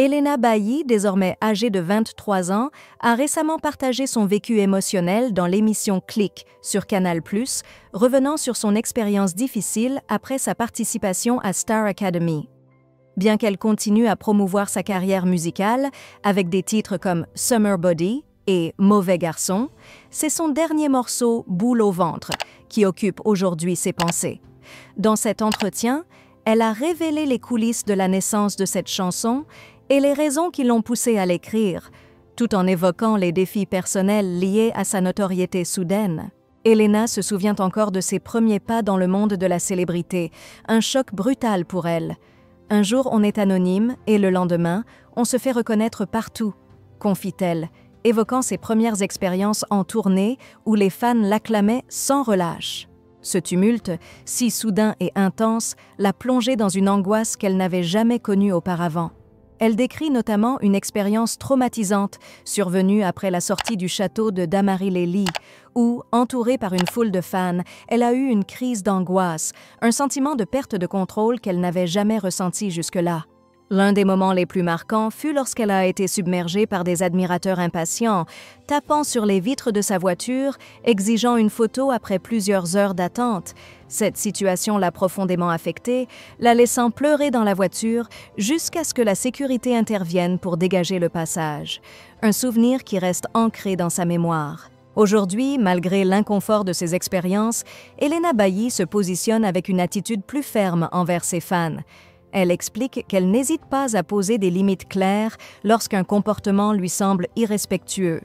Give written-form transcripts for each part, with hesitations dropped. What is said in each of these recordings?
Elena Bailly, désormais âgée de 23 ans, a récemment partagé son vécu émotionnel dans l'émission Click sur Canal+, revenant sur son expérience difficile après sa participation à Star Academy. Bien qu'elle continue à promouvoir sa carrière musicale avec des titres comme Summer Body et Mauvais garçon, c'est son dernier morceau Boule au ventre qui occupe aujourd'hui ses pensées. Dans cet entretien, elle a révélé les coulisses de la naissance de cette chanson et les raisons qui l'ont poussée à l'écrire, tout en évoquant les défis personnels liés à sa notoriété soudaine. Elena se souvient encore de ses premiers pas dans le monde de la célébrité, un choc brutal pour elle. Un jour, on est anonyme et le lendemain, on se fait reconnaître partout, confie-t-elle, évoquant ses premières expériences en tournée où les fans l'acclamaient sans relâche. Ce tumulte, si soudain et intense, l'a plongée dans une angoisse qu'elle n'avait jamais connue auparavant. Elle décrit notamment une expérience traumatisante survenue après la sortie du château de Dammarie-les-Lys, où, entourée par une foule de fans, elle a eu une crise d'angoisse, un sentiment de perte de contrôle qu'elle n'avait jamais ressenti jusque-là. L'un des moments les plus marquants fut lorsqu'elle a été submergée par des admirateurs impatients, tapant sur les vitres de sa voiture, exigeant une photo après plusieurs heures d'attente. Cette situation l'a profondément affectée, la laissant pleurer dans la voiture jusqu'à ce que la sécurité intervienne pour dégager le passage. Un souvenir qui reste ancré dans sa mémoire. Aujourd'hui, malgré l'inconfort de ses expériences, Elena Bailly se positionne avec une attitude plus ferme envers ses fans. Elle explique qu'elle n'hésite pas à poser des limites claires lorsqu'un comportement lui semble irrespectueux.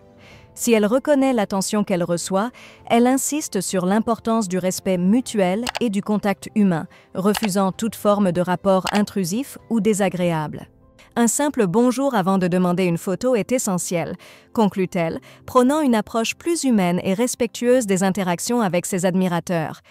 Si elle reconnaît l'attention qu'elle reçoit, elle insiste sur l'importance du respect mutuel et du contact humain, refusant toute forme de rapport intrusif ou désagréable. Un simple bonjour avant de demander une photo est essentiel, conclut-elle, prônant une approche plus humaine et respectueuse des interactions avec ses admirateurs.